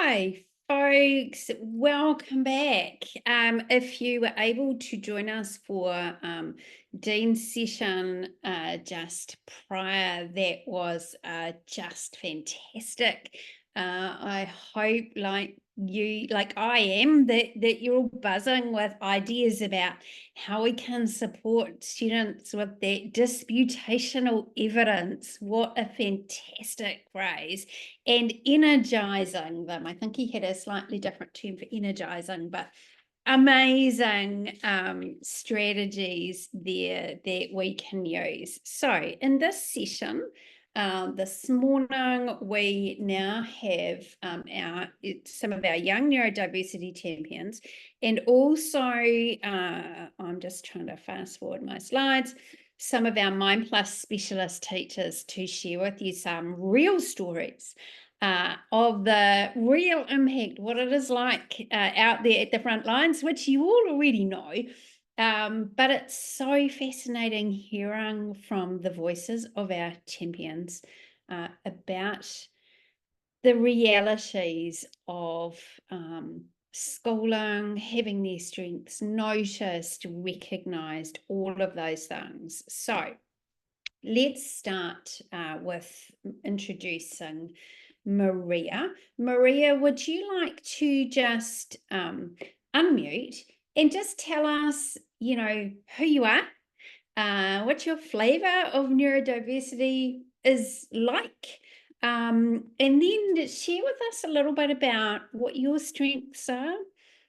Hi, folks. Welcome back. If you were able to join us for Dean's session just prior, that was just fantastic. I hope, like I am, that you're all buzzing with ideas about how we can support students with that disputational evidence. What a fantastic phrase. And energizing them. I think he had a slightly different term for energizing, but amazing strategies there that we can use. So in this session, this morning, we now have some of our young neurodiversity champions, and also I'm just trying to fast forward my slides, some of our Mind Plus specialist teachers to share with you some real stories of the real impact, what it is like out there at the front lines, which you all already know. But it's so fascinating hearing from the voices of our champions about the realities of schooling, having their strengths noticed, recognised, all of those things. So let's start with introducing Maria. Maria, would you like to just unmute and just tell us, who you are, what your flavor of neurodiversity is like, and then share with us a little bit about what your strengths are,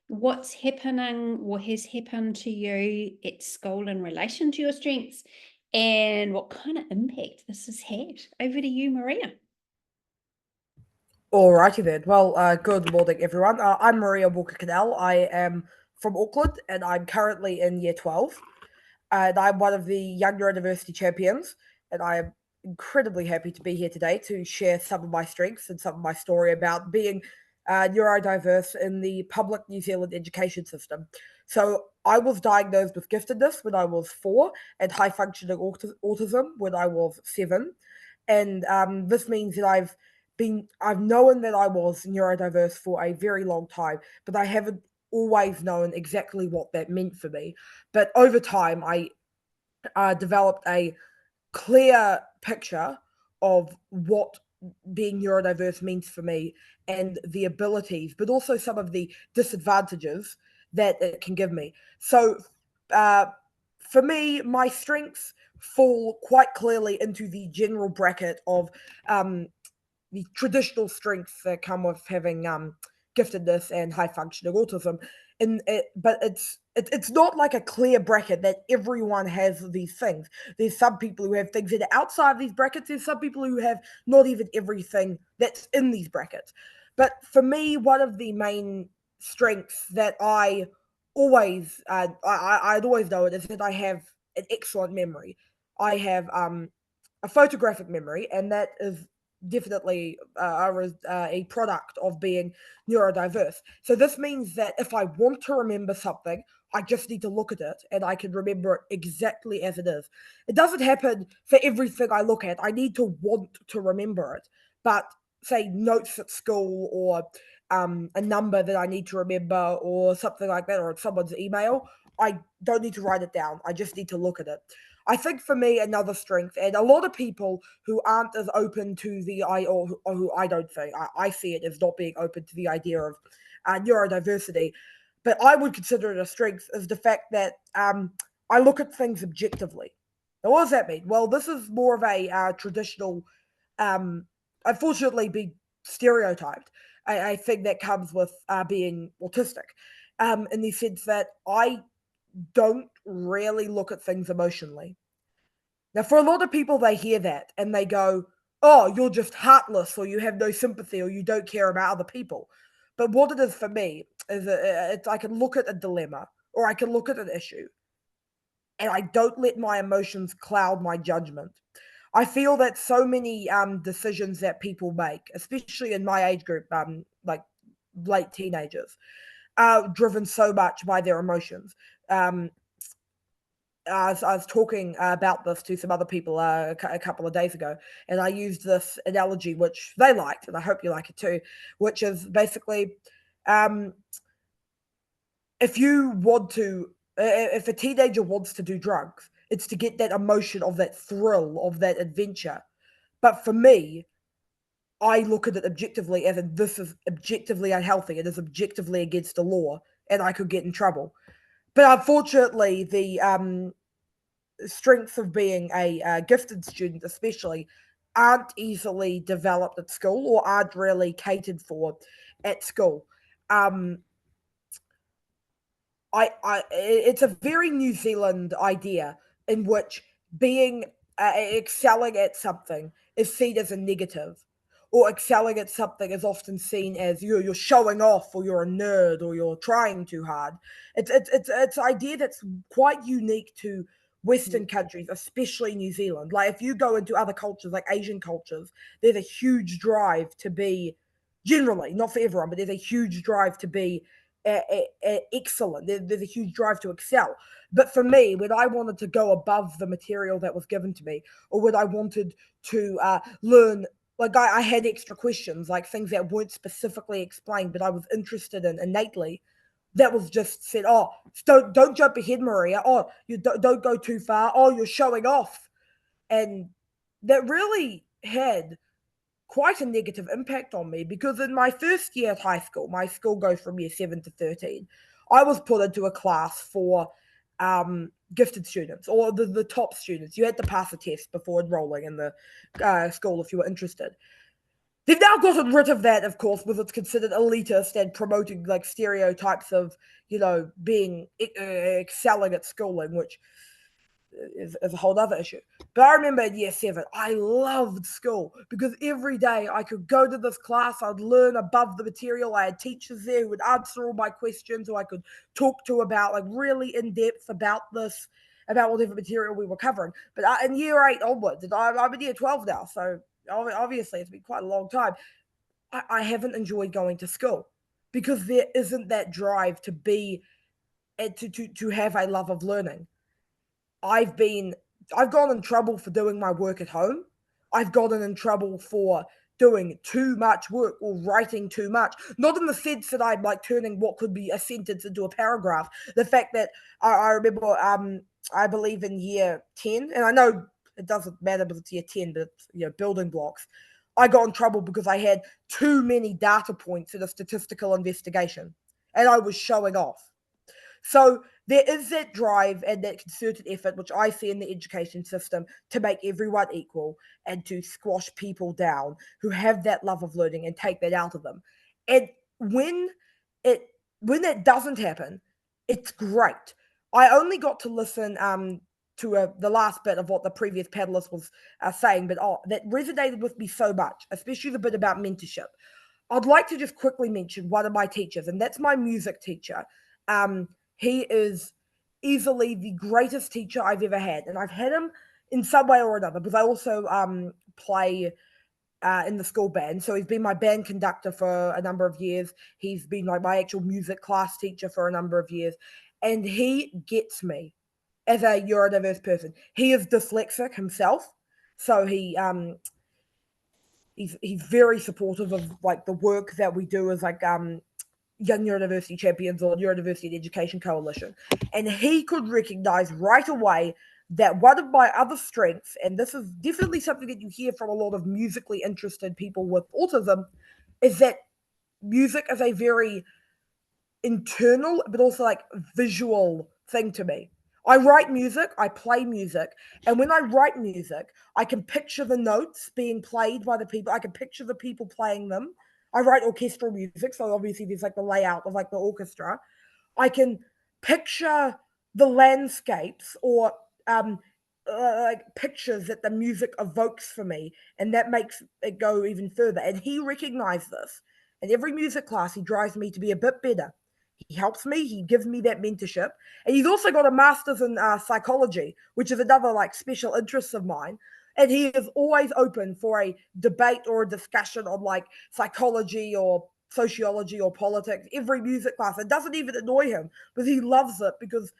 what's happening or has happened to you at school in relation to your strengths, and what kind of impact this has had. Over to you, Maria. Alrighty then. Well, good morning, everyone. I'm Maria Willcocks. I am from Auckland, and I'm currently in Year 12. And I'm one of the Young Neurodiversity champions, and I am incredibly happy to be here today to share some of my strengths and some of my story about being neurodiverse in the public New Zealand education system. So I was diagnosed with giftedness when I was 4 and high-functioning autism when I was 7. And this means that I've known that I was neurodiverse for a very long time, but I haven't always known exactly what that meant for me. But over time, I developed a clear picture of what being neurodiverse means for me and the abilities, but also some of the disadvantages that it can give me. So, uh, for me, my strengths fall quite clearly into the general bracket of the traditional strengths that come with having giftedness and high functioning autism. But it's not like a clear bracket that everyone has these things. There's some people who have things that are outside of these brackets. There's some people who have not even everything that's in these brackets. But for me, one of the main strengths that I'd always know it is that I have an excellent memory. I have a photographic memory, and that is definitely a product of being neurodiverse. So this means that if I want to remember something, I just need to look at it and I can remember it exactly as it is. It doesn't happen for everything I look at. I need to want to remember it. But say notes at school or a number that I need to remember or something like that, or someone's email, I don't need to write it down. I just need to look at it. I think for me, another strength, and a lot of people who aren't as open to the or who I don't think I see it as not being open to the idea of neurodiversity, but I would consider it a strength is the fact that I look at things objectively. Now, what does that mean? Well, this is more of a traditional, unfortunately, be stereotyped. I think that comes with being autistic, in the sense that I don't really look at things emotionally. Now, for a lot of people, they hear that and they go, "Oh, you're just heartless, or you have no sympathy, or you don't care about other people." But what it is for me is that I can look at a dilemma or I can look at an issue and I don't let my emotions cloud my judgment. I feel that so many decisions that people make, especially in my age group, like late teenagers, are driven so much by their emotions. Um, I was talking about this to some other people a couple of days ago, and I used this analogy, which they liked, and I hope you like it too, which is basically, um, if you want to, if a teenager wants to do drugs, it's to get that emotion of that thrill of that adventure. But for me, I look at it objectively as in this is objectively unhealthy. It is objectively against the law, and I could get in trouble. But unfortunately, the strengths of being a gifted student, especially, aren't easily developed at school or aren't really catered for at school. Um, it's a very New Zealand idea in which being excelling at something is seen as a negative, or excelling at something is often seen as you're showing off, or you're a nerd, or you're trying too hard. It's an idea that's quite unique to Western countries, especially New Zealand. Like if you go into other cultures, like Asian cultures, there's a huge drive to be, generally, not for everyone, but there's a huge drive to be excellent. There's a huge drive to excel. But for me, when I wanted to go above the material that was given to me, or when I wanted to learn, like I had extra questions, like things that weren't specifically explained, but I was interested in innately. That was just said, oh, don't jump ahead, Maria. Oh, you don't go too far. Oh, you're showing off, and that really had quite a negative impact on me because in my first year at high school, my school goes from year 7 to 13, I was put into a class for gifted students or the top students. You had to pass a test before enrolling in the school if you were interested. They've now gotten rid of that, of course, because it's considered elitist and promoting like stereotypes of, being excelling at schooling, which is a whole other issue. But I remember in year 7, I loved school because every day I could go to this class, I'd learn above the material. I had teachers there who would answer all my questions, who I could talk to about like really in depth about this, about whatever material we were covering. But in year 8 onwards, and I'm in year 12 now, so obviously it's been quite a long time. I haven't enjoyed going to school because there isn't that drive to be to have a love of learning. I've been I've gotten in trouble for doing my work at home. I've gotten in trouble for doing too much work or writing too much. Not in the sense that I'm like turning what could be a sentence into a paragraph. The fact that I remember I believe in year 10, and I know it doesn't matter because it's year 10, but it's, building blocks. I got in trouble because I had too many data points in a statistical investigation and I was showing off. So there is that drive and that concerted effort, which I see in the education system, to make everyone equal and to squash people down who have that love of learning and take that out of them. And when it when that doesn't happen, it's great. I only got to listen to the last bit of what the previous panelist was saying, but that resonated with me so much, especially the bit about mentorship. I'd like to just quickly mention one of my teachers, and that's my music teacher. Um, he is easily the greatest teacher I've ever had, and I've had him in some way or another because I also play in the school band. So he's been my band conductor for a number of years. He's been like my actual music class teacher for a number of years, and he gets me as a neurodiverse person. He is dyslexic himself, so he's very supportive of like the work that we do as like Young Neurodiversity Champions or Neurodiversity Education Coalition. And he could recognize right away that one of my other strengths, and this is definitely something that you hear from a lot of musically interested people with autism, is that music is a very internal but also like visual thing to me. I write music, I play music, and when I write music, I can picture the notes being played by the people. I can picture the people playing them. I write orchestral music, so obviously there's like the layout of like the orchestra. I can picture the landscapes or like pictures that the music evokes for me, and that makes it go even further. And he recognized this. In every music class, he drives me to be a bit better. He helps me. He gives me that mentorship, and he's also got a master's in psychology, which is another like special interest of mine. And he is always open for a debate or a discussion on like psychology or sociology or politics. Every music class, it doesn't even annoy him because he loves it because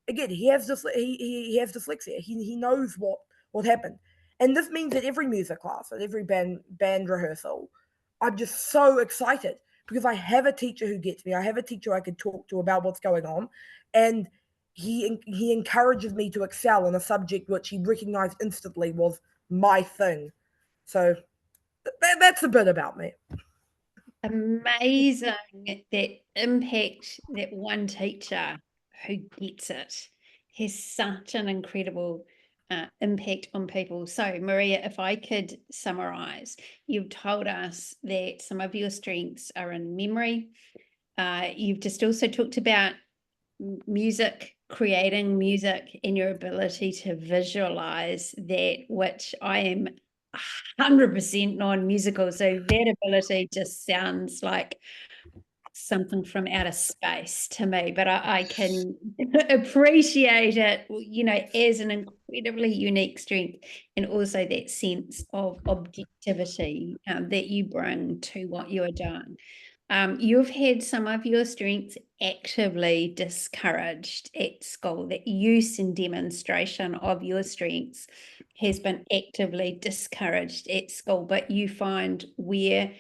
again, he has he has dyslexia. He knows what happened, and this means that every music class, at every band rehearsal, I'm just so excited because I have a teacher who gets me. I have a teacher I can talk to about what's going on, and he encourages me to excel in a subject which he recognized instantly was my thing. So that's a bit about me. Amazing that impact that one teacher who gets it has such an incredible impact on people. So, Maria, if I could summarize, you've told us that some of your strengths are in memory. You've just also talked about music, creating music, and your ability to visualize that, which I am 100% non-musical. So that ability just sounds like something from outer space to me, but I can appreciate it, as an incredibly unique strength, and also that sense of objectivity that you bring to what you are doing. You've had some of your strengths actively discouraged at school. That use and demonstration of your strengths has been actively discouraged at school, but you find where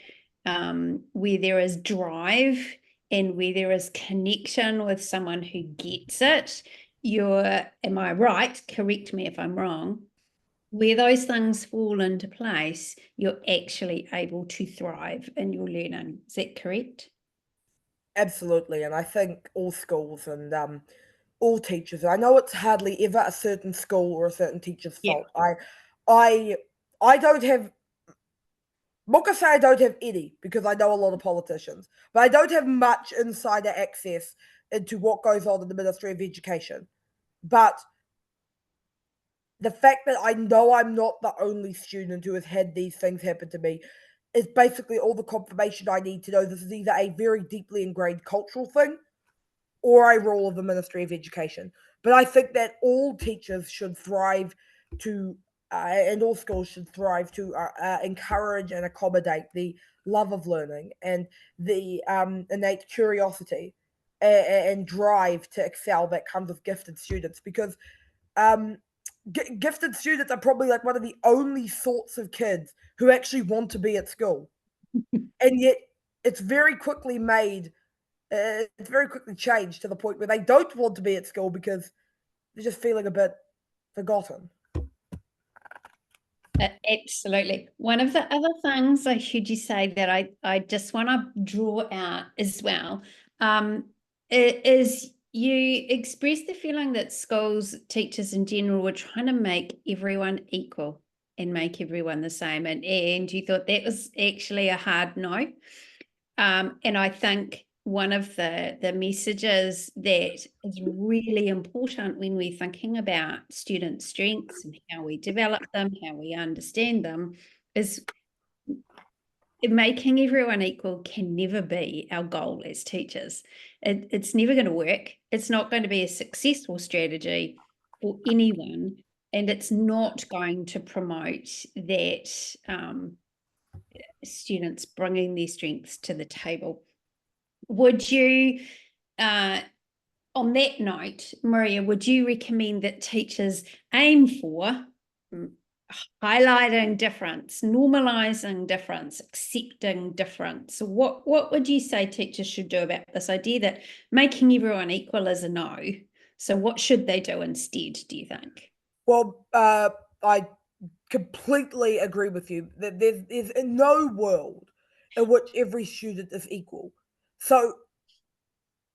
there is drive and where there is connection with someone who gets it, am I right? Correct me if I'm wrong. Where those things fall into place, you're actually able to thrive in your learning. Is that correct? Absolutely, and I think all schools and all teachers. I know it's hardly ever a certain school or a certain teacher's Yeah. fault. I, I don't have. I'm not gonna say I don't have any because I know a lot of politicians, but I don't have much insider access into what goes on in the Ministry of Education. But the fact that I know I'm not the only student who has had these things happen to me is basically all the confirmation I need to know this is either a very deeply ingrained cultural thing or a role of the Ministry of Education. But I think that all teachers should thrive to, and all schools should thrive to encourage and accommodate the love of learning and the innate curiosity and drive to excel that comes with gifted students because um, gifted students are probably like one of the only sorts of kids who actually want to be at school. And yet it's very quickly made it's very quickly changed to the point where they don't want to be at school because they're just feeling a bit forgotten. Absolutely. One of the other things I heard you say that I just want to draw out as well, is you express the feeling that schools, teachers in general, were trying to make everyone equal and make everyone the same. And you thought that was actually a hard no. And I think one of the messages that is really important when we're thinking about student strengths and how we develop them, how we understand them, is making everyone equal can never be our goal as teachers. It's never going to work. It's not going to be a successful strategy for anyone, and it's not going to promote that students bringing their strengths to the table. Would you, on that note, Maria, would you recommend that teachers aim for highlighting difference, normalizing difference, accepting difference? What would you say teachers should do about this idea that making everyone equal is a no? So what should they do instead, do you think? Well, I completely agree with you that there's no world in which every student is equal. So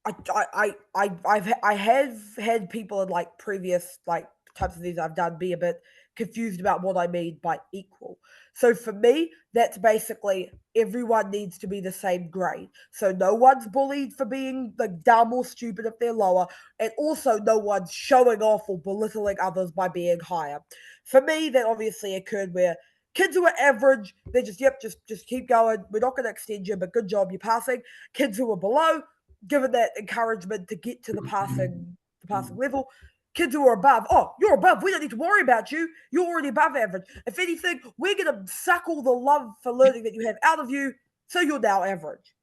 I have had people in like previous like types of things I've done be a bit confused about what I mean by equal. So for me, that's basically everyone needs to be the same grade. So no one's bullied for being like dumb or stupid if they're lower, and also no one's showing off or belittling others by being higher. For me, that obviously occurred where kids who are average, they just just keep going. We're not going to extend you, but good job, you're passing. Kids who are below, given that encouragement to get to the passing level. Kids who are above, oh, you're above. We don't need to worry about you. You're already above average. If anything, we're going to suck all the love for learning that you have out of you, so you're now average.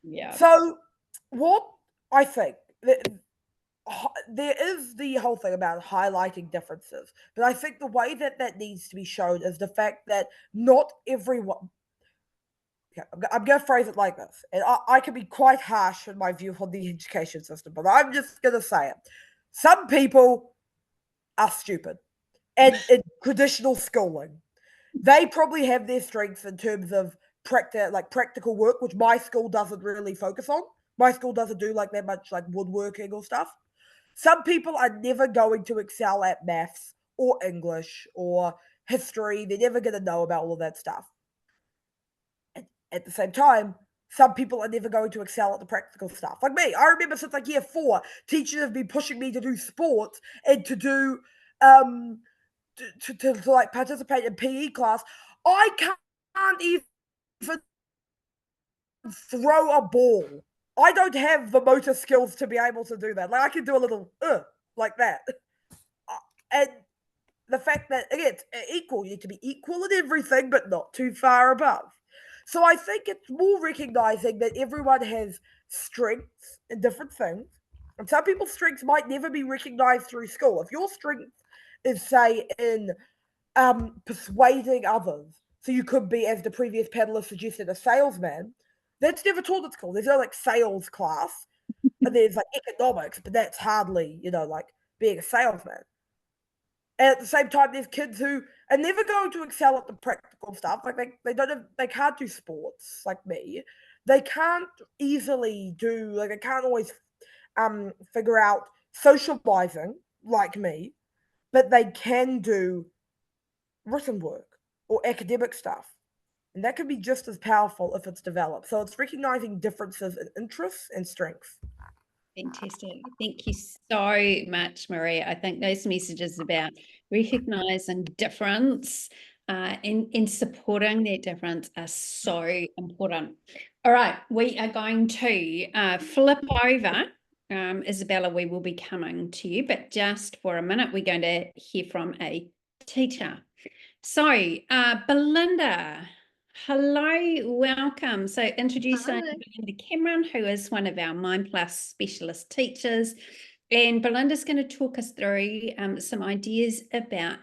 Yeah. So, what I think there is the whole thing about highlighting differences, but I think the way that that needs to be shown is the fact that not everyone. Okay, I'm going to phrase it like this, and I can be quite harsh in my view on the education system, but I'm just going to say it. Some people are stupid, and in traditional schooling, they probably have their strengths in terms of practical work, which my school doesn't really focus on. My school doesn't do like that much like woodworking or stuff. Some people are never going to excel at maths or English or history. They're never going to know about all of that stuff. At the same time, some people are never going to excel at the practical stuff. Like me, I remember since like year 4, teachers have been pushing me to do sports and to do um to like participate in PE class. I can't even throw a ball. I don't have the motor skills to be able to do that. Like I can do a little like that. And the fact that again, it's equal, you need to be equal in everything, but not too far above. So I think it's more recognizing that everyone has strengths in different things. And some people's strengths might never be recognized through school. If your strength is, say, in persuading others, so you could be, as the previous panelist suggested, a salesman, that's never taught at school. There's no like sales class, and there's like economics, but that's hardly, like being a salesman. And at the same time, there's kids who are never going to excel at the practical stuff. Like they can't do sports like me. They can't easily do like they can't always figure out socializing like me, but they can do written work or academic stuff. And that can be just as powerful if it's developed. So it's recognizing differences in interests and strengths. Fantastic. Thank you so much, Maria. I think those messages about recognizing difference and supporting that difference are so important. All right, we are going to flip over. Isabella, we will be coming to you, but just for a minute, we're going to hear from a teacher. So, Belinda, hello, welcome. So introducing Belinda Cameron, who is one of our Mind Plus specialist teachers. And Belinda's going to talk us through some ideas about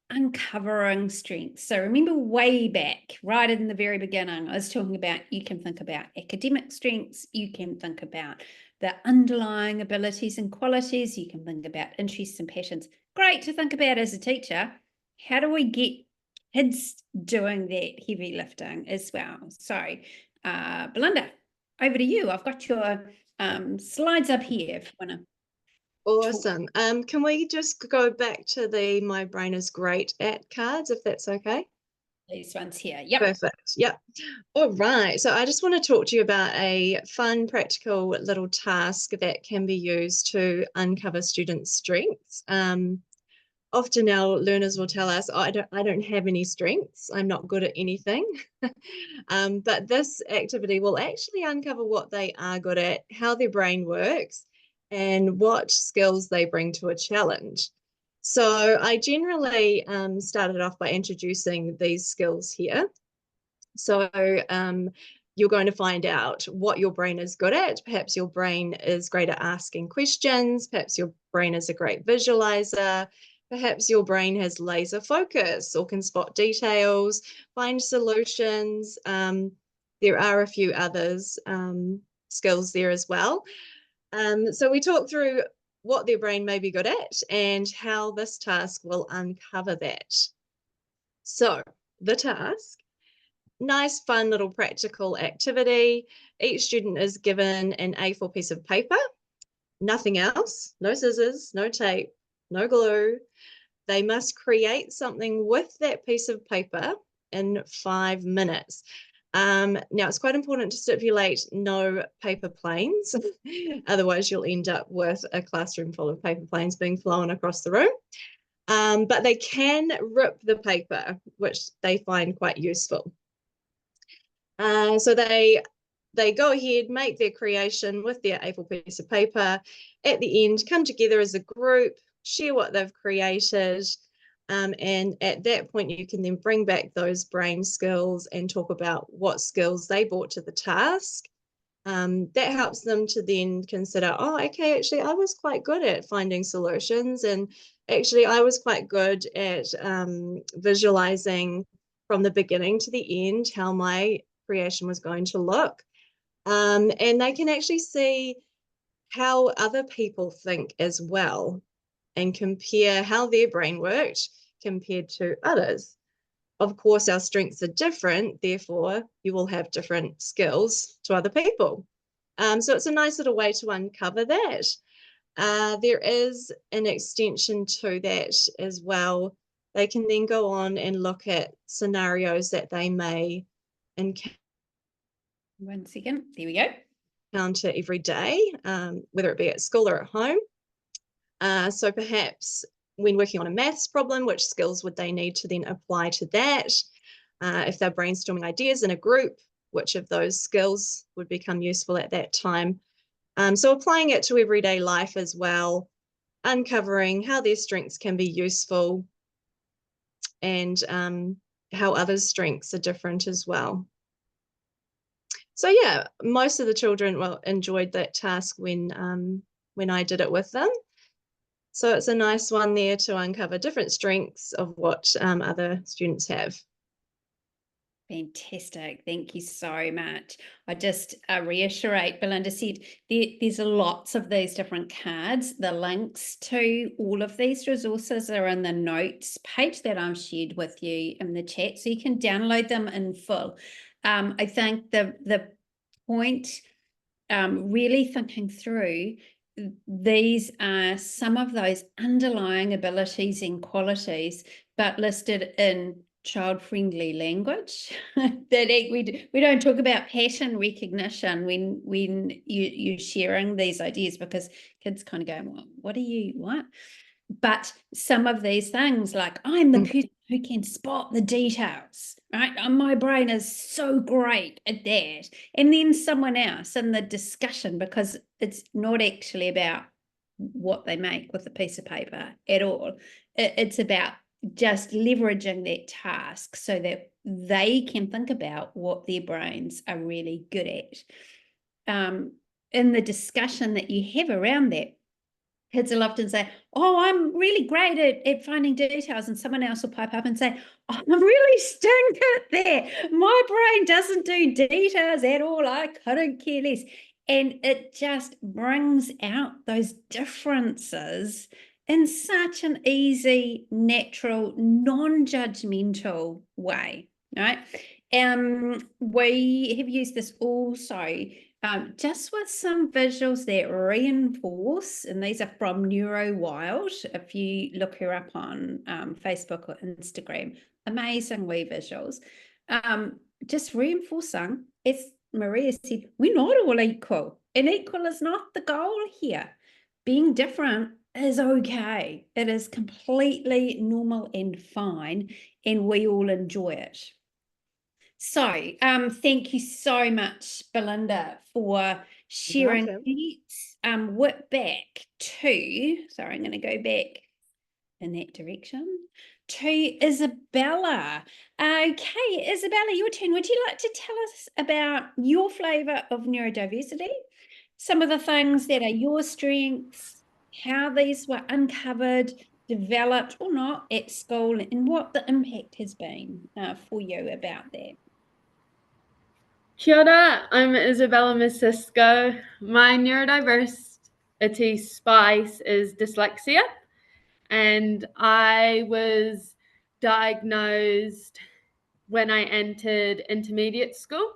uncovering strengths. So remember way back, right in the very beginning, I was talking about you can think about academic strengths, you can think about the underlying abilities and qualities, you can think about interests and passions. Great to think about as a teacher. How do we get kids doing that heavy lifting as well? So, Belinda, over to you. I've got your slides up here if you want to. Awesome. Can we just go back to the My Brain is Great at cards, if that's okay? These ones here. Yep. Perfect. Yep. All right. So I just want to talk to you about a fun, practical little task that can be used to uncover students' strengths. Often our learners will tell us, oh, I don't have any strengths. I'm not good at anything. But this activity will actually uncover what they are good at, how their brain works, and what skills they bring to a challenge. So I generally started off by introducing these skills here. So you're going to find out what your brain is good at. Perhaps your brain is great at asking questions. Perhaps your brain is a great visualizer. Perhaps your brain has laser focus or can spot details, find solutions. There are a few others skills there as well. So we talk through what their brain may be good at and how this task will uncover that. So the task, nice, fun little practical activity. Each student is given an A4 piece of paper, nothing else, no scissors, no tape, no glue. They must create something with that piece of paper in 5 minutes. Now, it's quite important to stipulate no paper planes. Otherwise, you'll end up with a classroom full of paper planes being flown across the room. But they can rip the paper, which they find quite useful. So they go ahead, make their creation with their A4 piece of paper. At the end, come together as a group, share what they've created. And at that point, you can then bring back those brain skills and talk about what skills they brought to the task that helps them to then consider, oh, okay, actually, I was quite good at finding solutions, and actually, I was quite good at visualizing from the beginning to the end how my creation was going to look. And they can actually see how other people think as well and compare how their brain worked compared to others. Of course, our strengths are different, therefore, you will have different skills to other people. So it's a nice little way to uncover that. There is an extension to that as well. They can then go on and look at scenarios that they may encounter. One second, there we go. Every day, whether it be at school or at home. So perhaps when working on a maths problem, which skills would they need to then apply to that? If they're brainstorming ideas in a group, which of those skills would become useful at that time? So applying it to everyday life as well, uncovering how their strengths can be useful, and how others' strengths are different as well. So yeah, most of the children enjoyed that task when I did it with them. So it's a nice one there to uncover different strengths of what other students have. Fantastic. Thank you so much. I just reiterate, Belinda said, there's lots of these different cards. The links to all of these resources are in the notes page that I've shared with you in the chat, so you can download them in full. I think the point, really thinking through, these are some of those underlying abilities and qualities, but listed in child-friendly language. That we don't talk about pattern recognition when you're sharing these ideas, because kids kind of go, what are you, what? But some of these things, like, I'm the person who can spot the details, right? My brain is so great at that. And then someone else in the discussion, because it's not actually about what they make with a piece of paper at all. It's about just leveraging that task so that they can think about what their brains are really good at. In the discussion that you have around that, kids will often say, oh, I'm really great at finding details. And someone else will pipe up and say, oh, I'm really stink at that. My brain doesn't do details at all. I couldn't care less. And it just brings out those differences in such an easy, natural, non-judgmental way, right? We have used this also just with some visuals that reinforce, and these are from NeuroWild. If you look her up on Facebook or Instagram, amazing wee visuals. Just reinforcing, as Maria said, we're not all equal, and equal is not the goal here. Being different is okay. It is completely normal and fine, and we all enjoy it. So thank you so much, Belinda, for sharing that. Whip back to, sorry, I'm going to go back in that direction, to Isabella. Okay, Isabella, your turn. Would you like to tell us about your flavour of neurodiversity, some of the things that are your strengths, how these were uncovered, developed or not at school, and what the impact has been for you about that? Kia ora, I'm Isabella Masisko. My neurodiversity spice is dyslexia, and I was diagnosed when I entered intermediate school.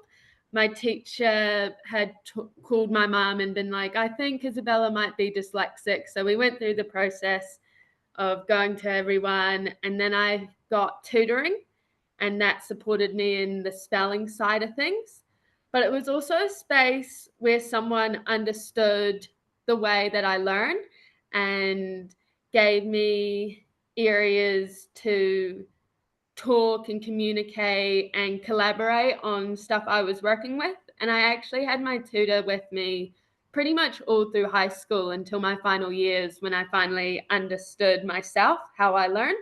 My teacher had called my mum and been like, I think Isabella might be dyslexic. So we went through the process of going to everyone, and then I got tutoring, and that supported me in the spelling side of things. But it was also a space where someone understood the way that I learn and gave me areas to talk and communicate and collaborate on stuff I was working with. And I actually had my tutor with me pretty much all through high school until my final years, when I finally understood myself, how I learn.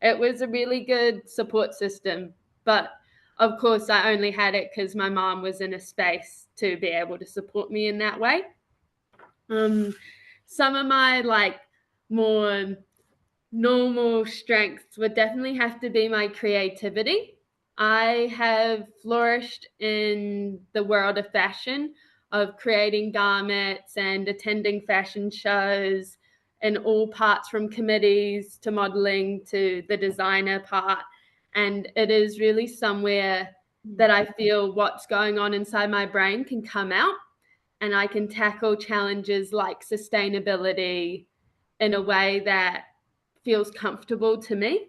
It was a really good support system, but of course, I only had it because my mom was in a space to be able to support me in that way. Some of my like more normal strengths would definitely have to be my creativity. I have flourished in the world of fashion, of creating garments and attending fashion shows in all parts, from committees to modeling to the designer part. And it is really somewhere that I feel what's going on inside my brain can come out, and I can tackle challenges like sustainability in a way that feels comfortable to me.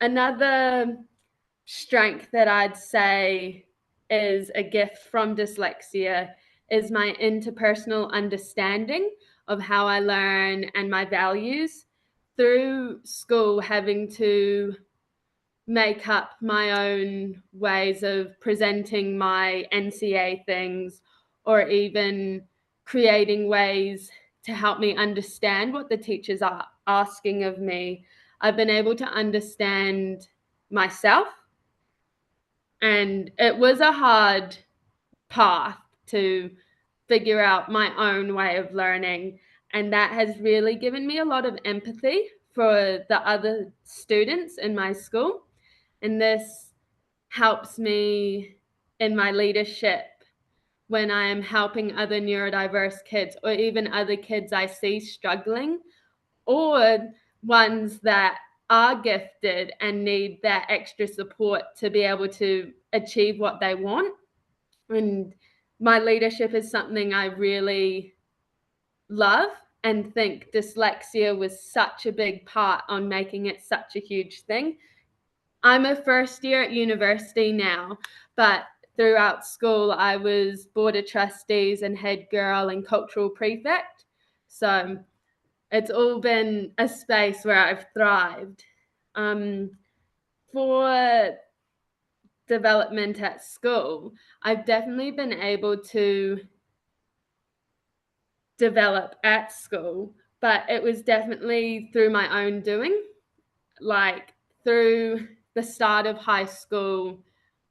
Another strength that I'd say is a gift from dyslexia is my interpersonal understanding of how I learn and my values. Through school, having to make up my own ways of presenting my NCA things, or even creating ways to help me understand what the teachers are asking of me, I've been able to understand myself. And it was a hard path to figure out my own way of learning. And that has really given me a lot of empathy for the other students in my school. And this helps me in my leadership when I am helping other neurodiverse kids, or even other kids I see struggling, or ones that are gifted and need that extra support to be able to achieve what they want. And my leadership is something I really love, and think dyslexia was such a big part on making it such a huge thing. I'm a first year at university now, but throughout school, I was board of trustees and head girl and cultural prefect. So it's all been a space where I've thrived. For development at school, I've definitely been able to develop at school, but it was definitely through my own doing. Like through the start of high school,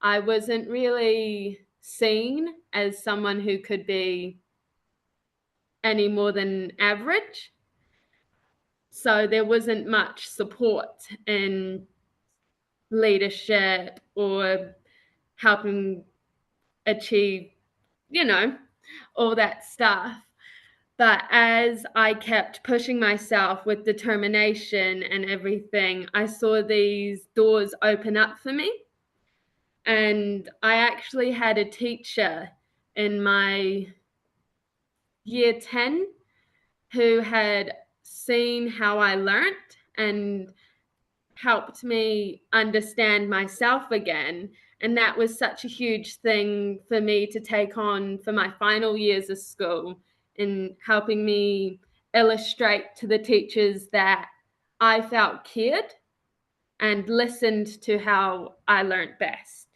I wasn't really seen as someone who could be any more than average. So there wasn't much support in leadership or helping achieve, all that stuff. But as I kept pushing myself with determination and everything, I saw these doors open up for me. And I actually had a teacher in my year 10 who had seen how I learnt and helped me understand myself again. And that was such a huge thing for me to take on for my final years of school, in helping me illustrate to the teachers that I felt cared and listened to how I learnt best.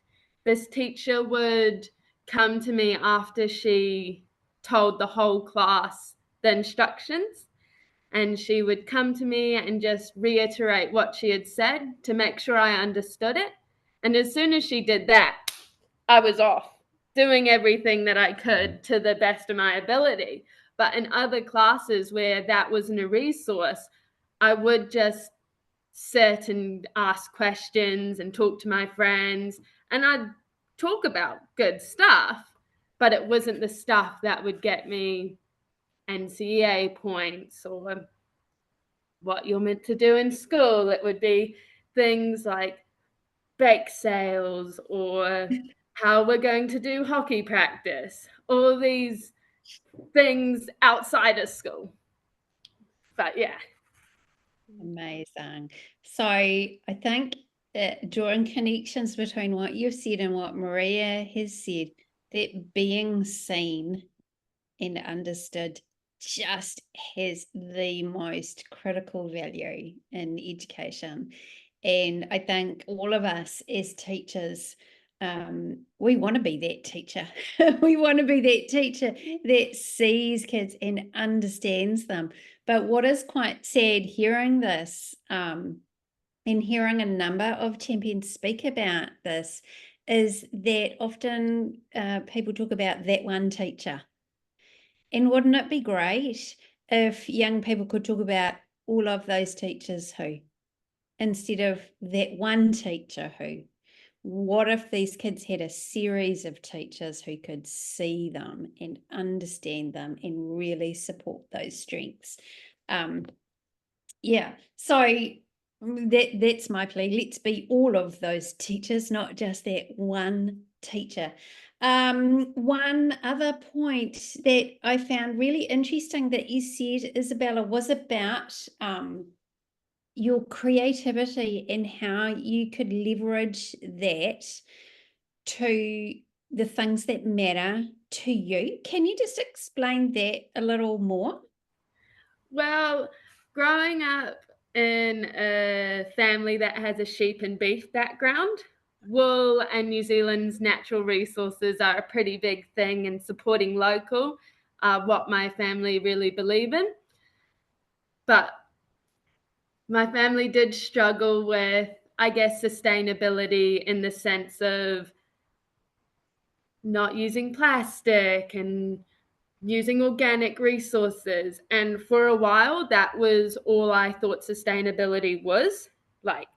This teacher would come to me after she told the whole class the instructions, and she would come to me and just reiterate what she had said to make sure I understood it. And as soon as she did that, I was off doing everything that I could to the best of my ability. But in other classes where that wasn't a resource, I would just sit and ask questions and talk to my friends, and I'd talk about good stuff, but it wasn't the stuff that would get me NCEA points or what you're meant to do in school. It would be things like bake sales or how we're going to do hockey practice, all these things outside of school. But yeah. Amazing. So I think drawing connections between what you've said and what Maria has said, that being seen and understood just has the most critical value in education. And I think all of us as teachers, we want to be that teacher. We want to be that teacher that sees kids and understands them. But what is quite sad hearing this and hearing a number of champions speak about this, is that often people talk about that one teacher. And wouldn't it be great if young people could talk about all of those teachers who, instead of that one teacher who? What if these kids had a series of teachers who could see them and understand them and really support those strengths? Yeah, so that's my plea. Let's be all of those teachers, not just that one teacher. One other point that I found really interesting that you said, Isabella, was about your creativity and how you could leverage that to the things that matter to you. Can you just explain that a little more? Well, growing up in a family that has a sheep and beef background, wool and New Zealand's natural resources are a pretty big thing, and supporting local are what my family really believe in. But my family did struggle with, I guess, sustainability in the sense of not using plastic and using organic resources. And for a while, that was all I thought sustainability was, like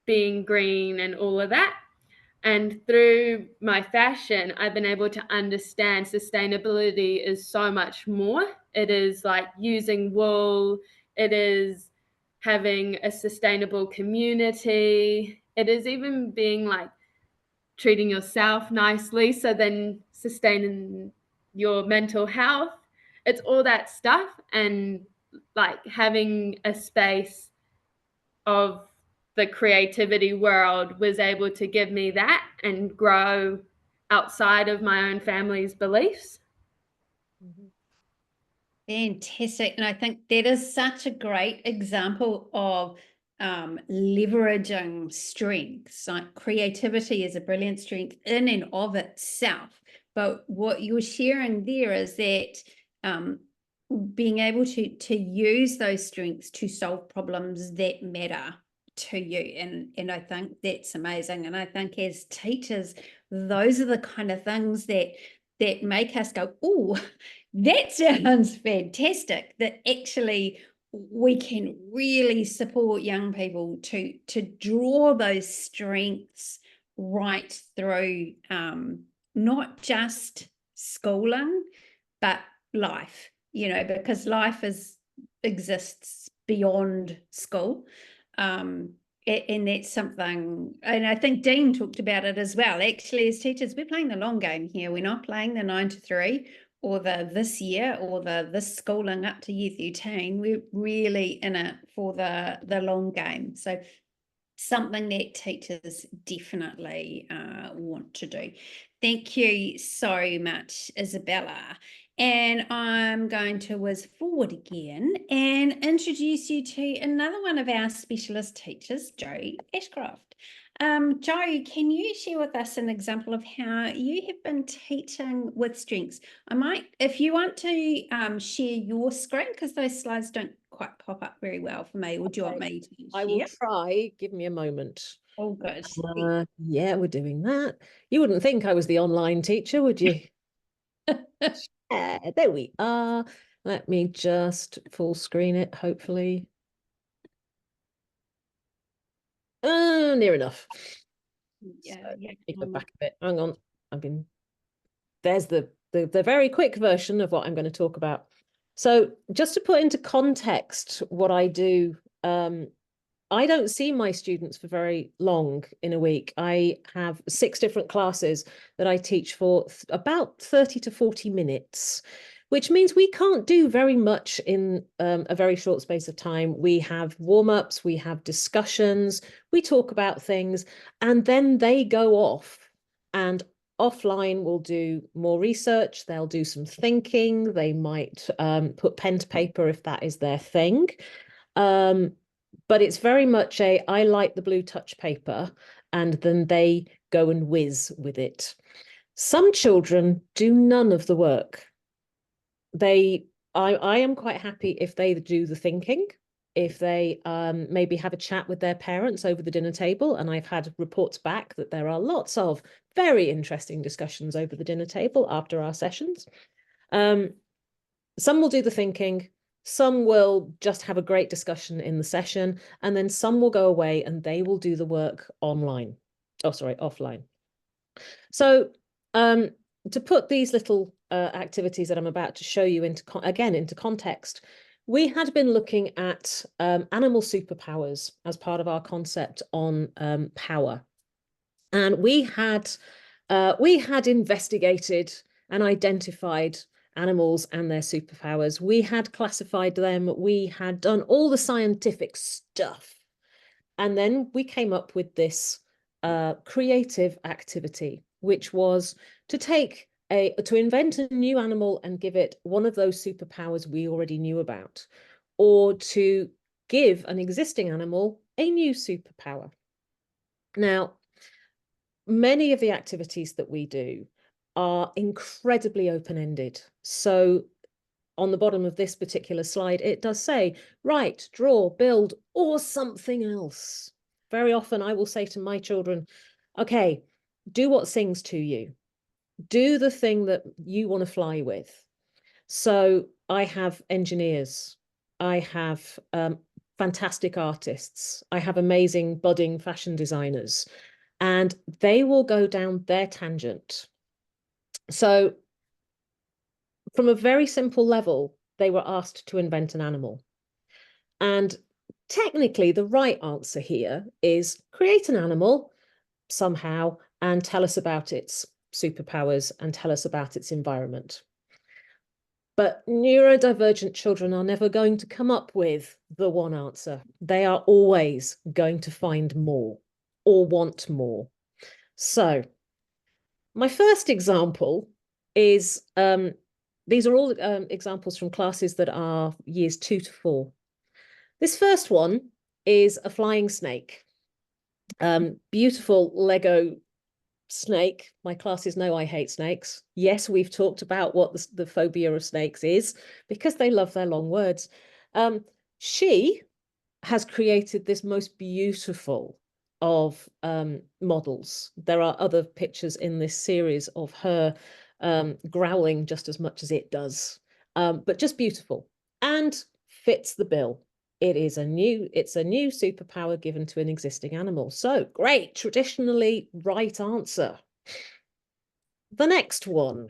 being green and all of that. And through my fashion, I've been able to understand sustainability is so much more. It is like using wool, it is having a sustainable community, it is even being like treating yourself nicely, so then sustaining your mental health. It's all that stuff, and like having a space of the creativity world was able to give me that and grow outside of my own family's beliefs. Fantastic. And I think that is such a great example of leveraging strengths. Like creativity is a brilliant strength in and of itself. But what you're sharing there is that being able to use those strengths to solve problems that matter to you. And I think that's amazing. And I think as teachers, those are the kind of things that make us go, oh, that sounds fantastic, that actually we can really support young people to draw those strengths right through not just schooling, but life, because life exists beyond school. And that's something, and I think Dean talked about it as well. Actually, as teachers, we're playing the long game here. We're not playing the 9 to 3 or the this year or this schooling up to year 13. We're really in it for the long game. So something that teachers definitely want to do. Thank you so much, Isabella. And I'm going to whiz forward again and introduce you to another one of our specialist teachers, Jo Ashcroft. Jo, can you share with us an example of how you have been teaching with strengths? I might, if you want to share your screen, because those slides don't quite pop up very well for me, or do you want me to share? I will try. Give me a moment. Oh, good. Yeah, we're doing that. You wouldn't think I was the online teacher, would you? Yeah, there we are. Let me just full screen it, hopefully. Near enough. Yeah, So, yeah. let me go back a bit. Hang on. There's the very quick version of what I'm going to talk about. So just to put into context what I do, I don't see my students for very long in a week. I have 6 different classes that I teach for about 30 to 40 minutes, which means we can't do very much in a very short space of time. We have warm-ups, we have discussions, we talk about things, and then they go off, and offline we'll do more research, they'll do some thinking, they might put pen to paper if that is their thing. But it's very much I like the blue touch paper, and then they go and whiz with it. Some children do none of the work. I am quite happy if they do the thinking, if they maybe have a chat with their parents over the dinner table. And I've had reports back that there are lots of very interesting discussions over the dinner table after our sessions. Some will do the thinking, some will just have a great discussion in the session, and then some will go away and they will do the work online. Oh, sorry, offline. So to put these little activities that I'm about to show you into context, we had been looking at animal superpowers as part of our concept on power. And we had investigated and identified animals and their superpowers. We had classified them. We had done all the scientific stuff. And then we came up with this creative activity, which was to invent a new animal and give it one of those superpowers we already knew about, or to give an existing animal a new superpower. Now, many of the activities that we do are incredibly open-ended. So on the bottom of this particular slide, it does say, write, draw, build, or something else. Very often I will say to my children, okay, do what sings to you. Do the thing that you want to fly with. So I have engineers. I have fantastic artists. I have amazing budding fashion designers. And they will go down their tangent. So from a very simple level, they were asked to invent an animal. And technically, the right answer here is create an animal somehow and tell us about its superpowers and tell us about its environment. But neurodivergent children are never going to come up with the one answer. They are always going to find more or want more. So my first example is, these are all examples from classes that are years 2 to 4. This first one is a flying snake. Beautiful Lego snake. My classes know I hate snakes. Yes, we've talked about what the phobia of snakes is, because they love their long words. She has created this most beautiful of models. There are other pictures in this series of her growling just as much as it does, but just beautiful and fits the bill. It's a new superpower given to an existing animal. So great, traditionally right answer. The next one,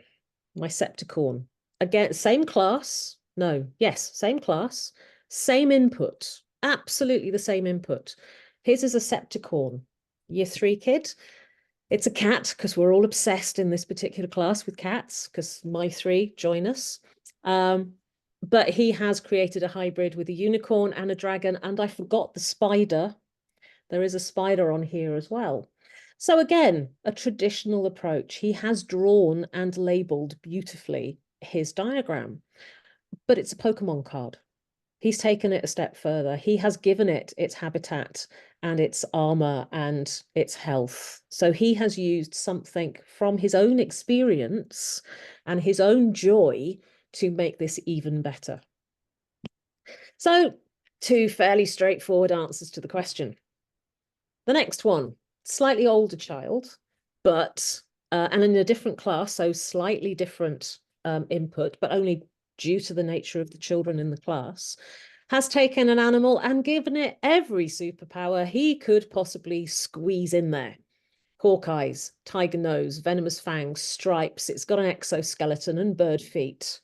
my Septicorn. Again, same class. No, yes, same class, same input, absolutely the same input. His is a Septicorn, year 3 kid. It's a cat, because we're all obsessed in this particular class with cats, because my 3 join us. But he has created a hybrid with a unicorn and a dragon, and I forgot the spider. There is a spider on here as well. So again, a traditional approach. He has drawn and labeled beautifully his diagram, but it's a Pokemon card. He's taken it a step further. He has given it its habitat and its armor and its health. So he has used something from his own experience and his own joy to make this even better. So 2 fairly straightforward answers to the question. The next one, slightly older child, but and in a different class, so slightly different input, but only due to the nature of the children in the class, has taken an animal and given it every superpower he could possibly squeeze in there. Hawk eyes, tiger nose, venomous fangs, stripes. It's got an exoskeleton and bird feet.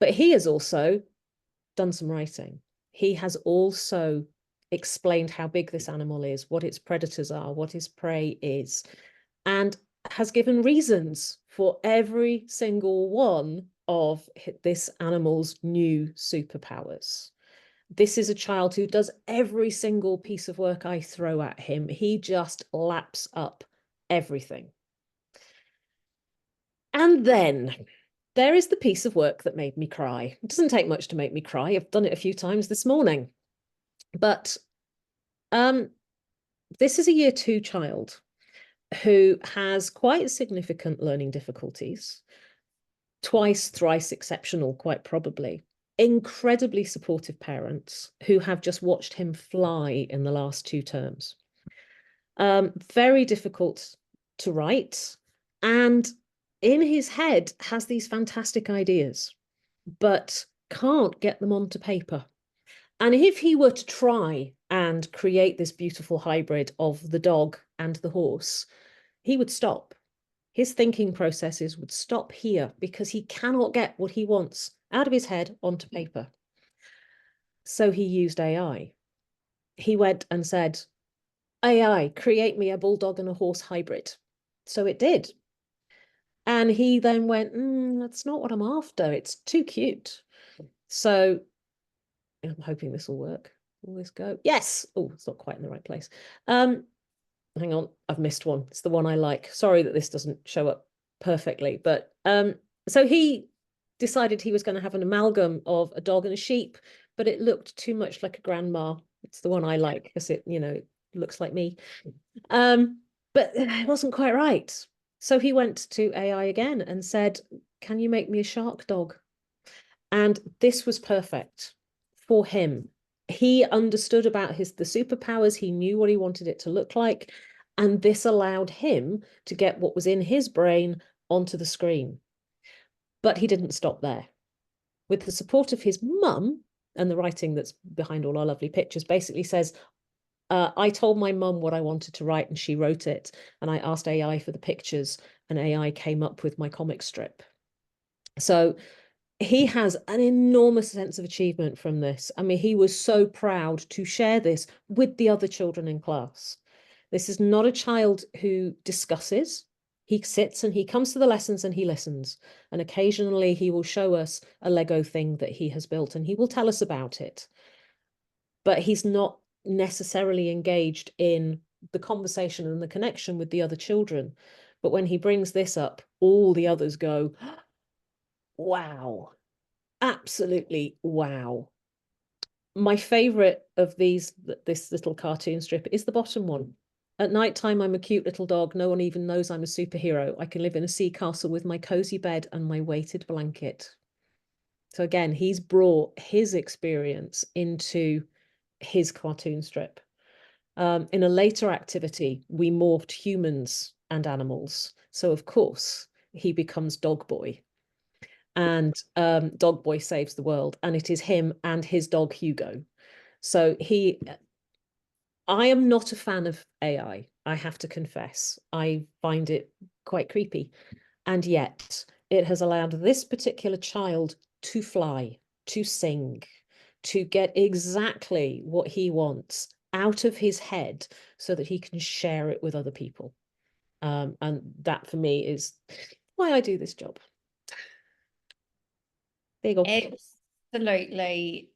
But he has also done some writing. He has also explained how big this animal is, what its predators are, what his prey is, and has given reasons for every single one of this animal's new superpowers. This is a child who does every single piece of work I throw at him. He just laps up everything. And then there is the piece of work that made me cry. It doesn't take much to make me cry. I've done it a few times this morning. But this is a year 2 child who has quite significant learning difficulties, twice, thrice exceptional, quite probably. incredibly supportive parents who have just watched him fly in the last 2 terms. Very difficult to write, and in his head has these fantastic ideas, but can't get them onto paper. And if he were to try and create this beautiful hybrid of the dog and the horse, he would stop. His thinking processes would stop here because he cannot get what he wants out of his head onto paper. So he used AI. He went and said, AI, create me a bulldog and a horse hybrid. So it did. And he then went, that's not what I'm after. It's too cute. So I'm hoping this will work. Will this go? Yes. Oh, it's not quite in the right place. Hang on, I've missed one. It's the one I like. Sorry that this doesn't show up perfectly, but so he decided he was going to have an amalgam of a dog and a sheep, but it looked too much like a grandma. It's the one I like because it, it looks like me. But it wasn't quite right. So he went to AI again and said, can you make me a shark dog? And this was perfect for him. He understood about the superpowers. He knew what he wanted it to look like. And this allowed him to get what was in his brain onto the screen. But he didn't stop there. With the support of his mum, and the writing that's behind all our lovely pictures basically says, I told my mum what I wanted to write and she wrote it. And I asked AI for the pictures and AI came up with my comic strip. So he has an enormous sense of achievement from this. I mean, he was so proud to share this with the other children in class. This is not a child who discusses. He sits and he comes to the lessons and he listens. And occasionally he will show us a Lego thing that he has built and he will tell us about it. But he's not necessarily engaged in the conversation and the connection with the other children. But when he brings this up, all the others go, wow, absolutely wow. My favorite of this little cartoon strip is the bottom one. At night time, I'm a cute little dog. No one even knows I'm a superhero. I can live in a sea castle with my cozy bed and my weighted blanket. So again, he's brought his experience into his cartoon strip. In a later activity, we morphed humans and animals. So of course, he becomes Dog Boy. And Dog Boy saves the world. And it is him and his dog, Hugo. So I am not a fan of AI, I have to confess. I find it quite creepy. And yet it has allowed this particular child to fly, to sing, to get exactly what he wants out of his head so that he can share it with other people. And that for me is why I do this job. There you go. Absolutely.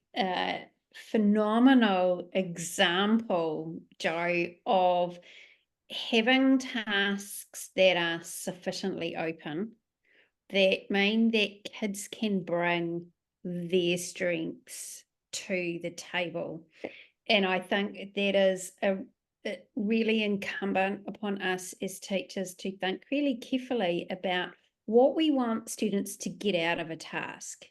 Phenomenal example, Jo, of having tasks that are sufficiently open, that mean that kids can bring their strengths to the table. And I think that is really incumbent upon us as teachers to think really carefully about what we want students to get out of a task.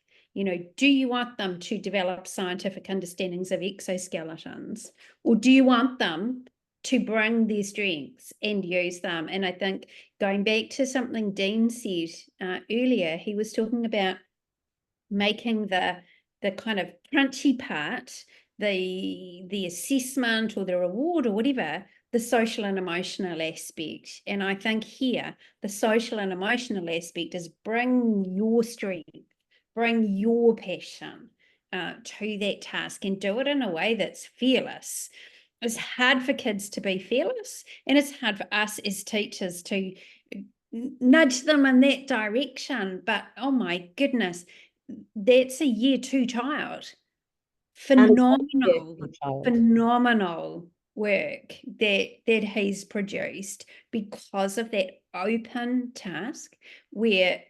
Do you want them to develop scientific understandings of exoskeletons, or do you want them to bring their strengths and use them? And I think going back to something Dean said earlier, he was talking about making the kind of crunchy part, the assessment or the reward or whatever, the social and emotional aspect. And I think here, the social and emotional aspect is bring your strength, bring your passion to that task and do it in a way that's fearless. It's hard for kids to be fearless, and it's hard for us as teachers to nudge them in that direction. But oh my goodness, that's a year 2 child. Phenomenal work that he's produced because of that open task where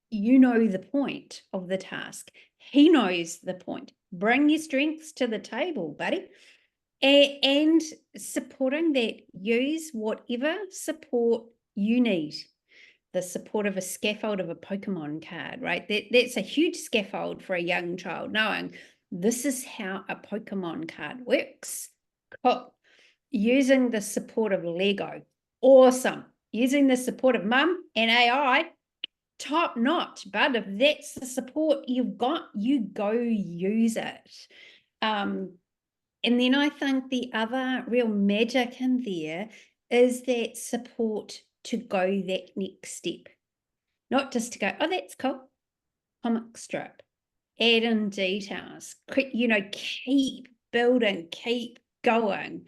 you know the point of the task. He knows the point. Bring your strengths to the table, buddy. And supporting that, use whatever support you need. the support of a scaffold of a Pokemon card, right? That's a huge scaffold for a young child, knowing this is how a Pokemon card works. Cool. Using the support of Lego, awesome. Using the support of mum and AI, top notch. But if that's the support you've got, you go use it. And then I think the other real magic in there is that support to go that next step. Not just to go, oh, that's cool, comic strip, add in details, keep building, keep going.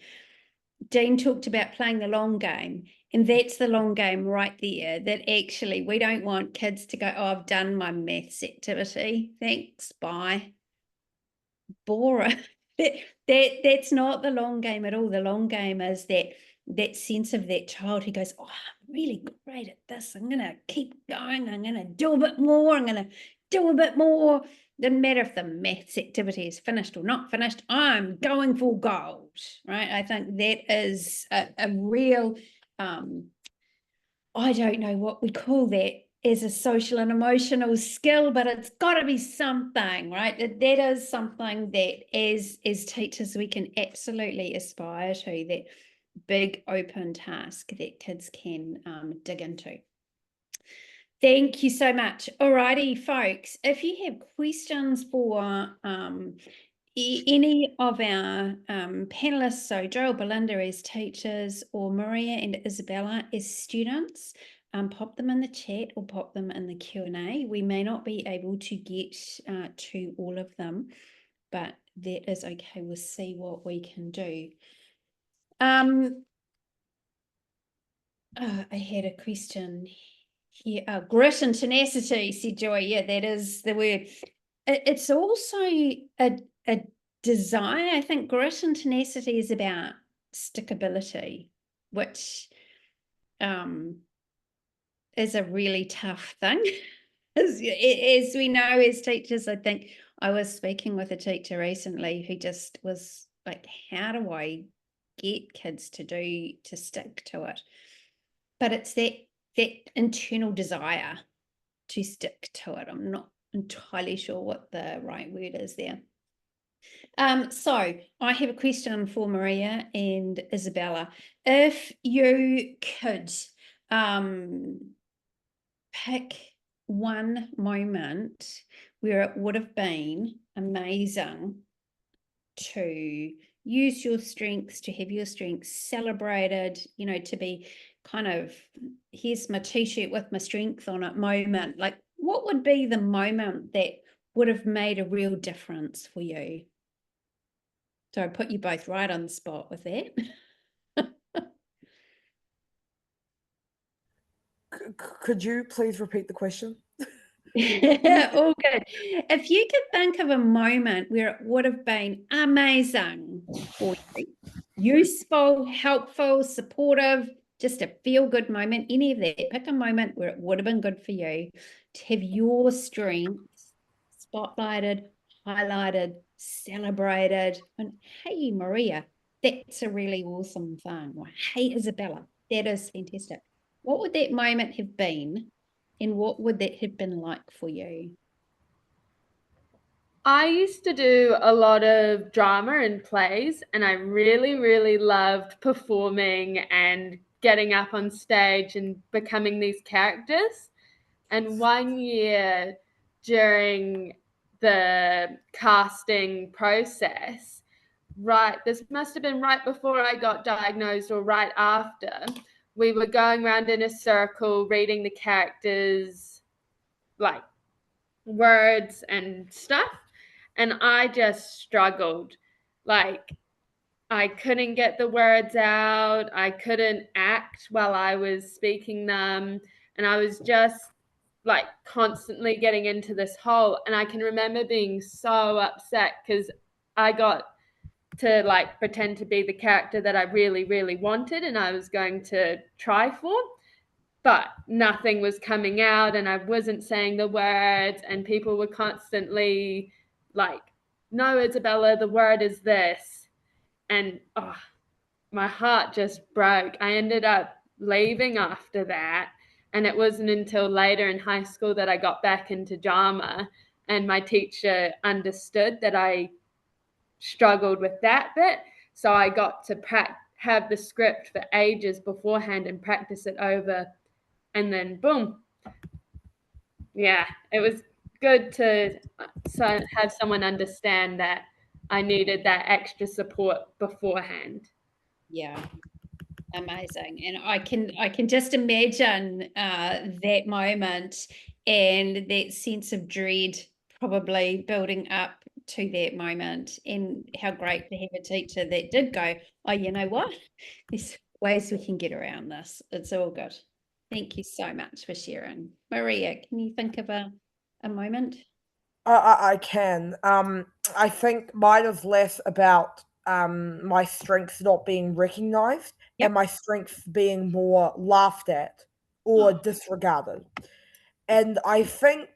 Dean talked about playing the long game, and that's the long game right there, that actually we don't want kids to go, oh, I've done my maths activity, thanks, bye. Boring. That's not the long game at all. The long game is that sense of that child who goes, oh, I'm really great at this. I'm going to keep going. I'm going to do a bit more. I'm going to do a bit more. Doesn't matter if the maths activity is finished or not finished. I'm going for gold, right? I think that is a real, I don't know what we call that as a social and emotional skill, but it's got to be something, right? That is something that as teachers we can absolutely aspire to, that big open task that kids can dig into. Thank you so much. Alrighty, folks, if you have questions for any of our panelists, so Joel, Belinda as teachers, or Maria and Isabella as students, pop them in the chat or pop them in the Q&A. We may not be able to get to all of them, but that is okay. We'll see what we can do. I had a question here. Grit and tenacity, said Joy. Yeah, that is the word. It's also a desire. I think grit and tenacity is about stickability, which is a really tough thing. As we know as teachers, I think I was speaking with a teacher recently who just was like, how do I get kids to stick to it? But it's that internal desire to stick to it. I'm not entirely sure what the right word is there. So I have a question for Maria and Isabella. If you could pick one moment where it would have been amazing to use your strengths, to have your strengths celebrated, to be kind of, here's my t-shirt with my strength on it moment, like what would be the moment that would have made a real difference for you? So I put you both right on the spot with that. Could you please repeat the question? All good. If you could think of a moment where it would have been amazing for you, useful, helpful, supportive, just a feel-good moment, any of that, pick a moment where it would have been good for you to have your strengths spotlighted, highlighted, celebrated. And hey, Maria, that's a really awesome thing. Or, hey, Isabella, that is fantastic. What would that moment have been? And what would that have been like for you? I used to do a lot of drama and plays, and I really, really loved performing and getting up on stage and becoming these characters. And one year during the casting process, this must have been right before I got diagnosed or right after, we were going around in a circle reading the characters' like words and stuff, and I just struggled. Like, I couldn't get the words out, I couldn't act while I was speaking them, and I was just like constantly getting into this hole. And I can remember being so upset because I got to like pretend to be the character that I really, really wanted and I was going to try for, but nothing was coming out and I wasn't saying the words, and people were constantly like, no, Isabella, the word is this. And my heart just broke. I ended up leaving after that, And it wasn't until later in high school that I got back into drama, and my teacher understood that I struggled with that bit. So I got to have the script for ages beforehand and practice it over, and then boom. Yeah, it was good to have someone understand that I needed that extra support beforehand. Yeah, amazing. And I can just imagine that moment and that sense of dread probably building up to that moment, and how great to have a teacher that did go, oh, you know what? There's ways we can get around this. It's all good. Thank you so much for sharing. Maria, can you think of a moment? I can. I think mine is less about my strengths not being recognized Yep. and my strengths being more laughed at or disregarded. And I think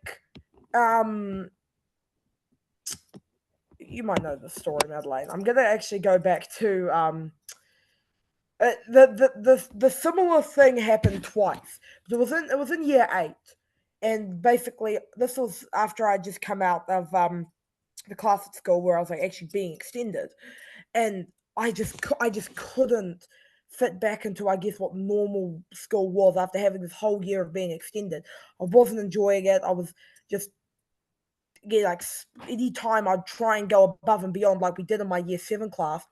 you might know the story, Madelaine. I'm gonna actually go back to the similar thing happened twice. It was in year 8, and basically this was after I just come out of the class at school where I was like actually being extended, and I just couldn't fit back into, I guess, what normal school was after having this whole year of being extended. I wasn't enjoying it. I was just like any time I'd try and go above and beyond like we did in my year 7 class,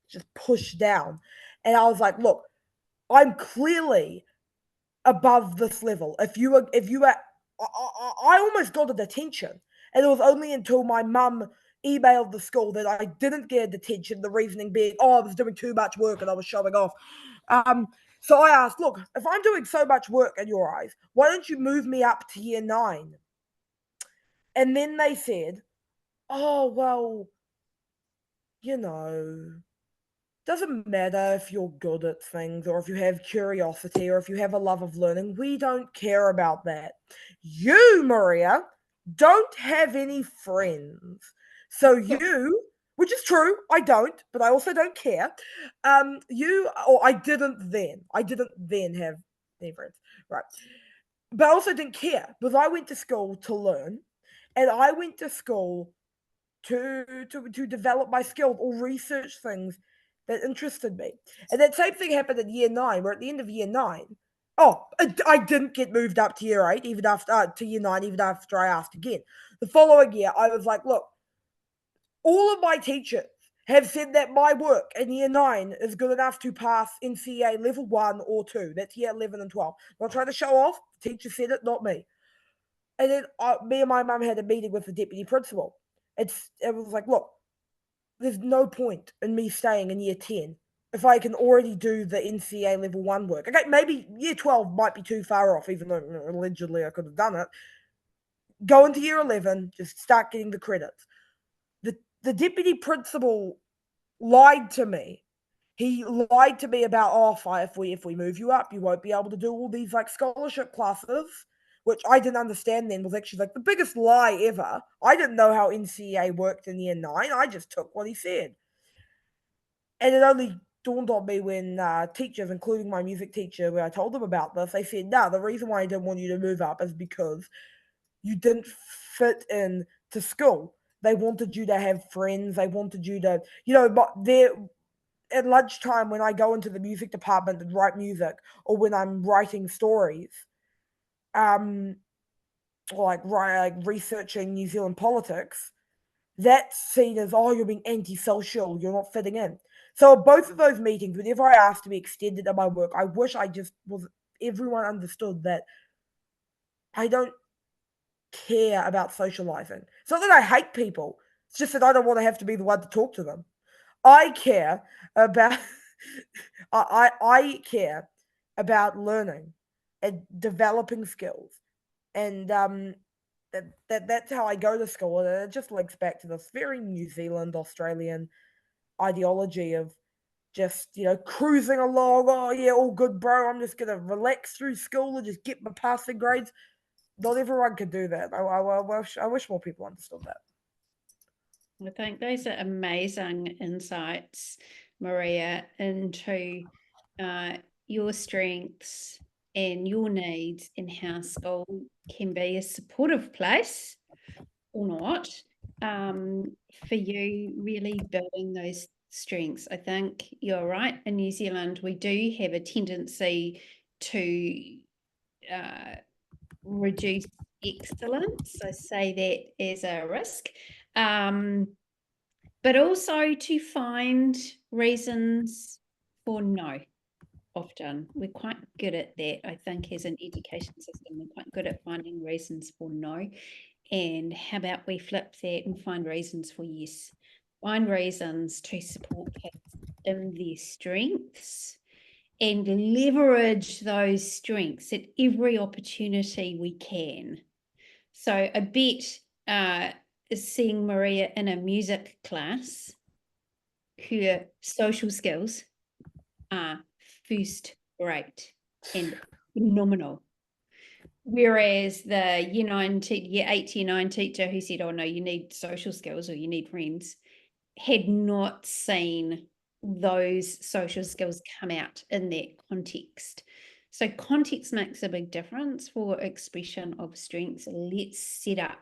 just pushed down. And I was like, look, I'm clearly above this level. If you were, I almost got a detention, and it was only until my mum emailed the school that I didn't get a detention. The reasoning being, oh, I was doing too much work and I was showing off. So I asked, look, if I'm doing so much work in your eyes, why don't you move me up to year 9? And then they said, oh, well, you know, doesn't matter if you're good at things or if you have curiosity or if you have a love of learning. We don't care about that. You, Maria, don't have any friends. So you, which is true, I don't, but I also don't care. I didn't then have any friends. Right. But I also didn't care because I went to school to learn, and I went to school to develop my skills or research things that interested me. And that same thing happened in year 9, where at the end of year 9, I didn't get moved up to year 8, even after to year 9, even after I asked again. The following year, I was like, look, all of my teachers have said that my work in year 9 is good enough to pass NCEA level 1 or 2. That's year 11 and 12. I'm not trying to show off. The teacher said it, not me. And then me and my mum had a meeting with the deputy principal. It was like, look, there's no point in me staying in year 10 if I can already do the NCA level 1 work. Okay, maybe year 12 might be too far off, even though allegedly I could have done it. Go into year 11, just start getting the credits. The deputy principal lied to me. He lied to me about, if we move you up, you won't be able to do all these like scholarship classes, which I didn't understand then was actually like the biggest lie ever. I didn't know how NCEA worked in year 9. I just took what he said. And it only dawned on me when teachers, including my music teacher, when I told them about this, they said, no, the reason why I didn't want you to move up is because you didn't fit in to school. They wanted you to have friends. They wanted you to, but at lunchtime when I go into the music department and write music, or when I'm writing stories, or like researching New Zealand politics, that's seen as, you're being antisocial, you're not fitting in. So at both of those meetings, whenever I asked to be extended in my work, I wish everyone understood that I don't care about socializing. It's not that I hate people. It's just that I don't want to have to be the one to talk to them. I care about I care about learning and developing skills, and that's how I go to school. And it just links back to this very New Zealand Australian ideology of just cruising along. Oh yeah, all good, bro. I'm just gonna relax through school and just get my passing grades. Not everyone can do that. I wish more people understood that. I think those are amazing insights, Maria, into your strengths and your needs and how school can be a supportive place or not, for you really building those strengths. I think you're right. In New Zealand, we do have a tendency to reduce excellence. I say that as a risk, but also to find reasons for no. Often we're quite good at that. I think as an education system, we're quite good at finding reasons for no. And how about we flip that and find reasons for yes? Find reasons to support kids in their strengths and leverage those strengths at every opportunity we can. So I bet seeing Maria in a music class, her social skills are first rate and phenomenal. Whereas the year 8, year 9 teacher who said, oh no, you need social skills or you need friends, had not seen those social skills come out in that context. So context makes a big difference for expression of strengths. Let's set up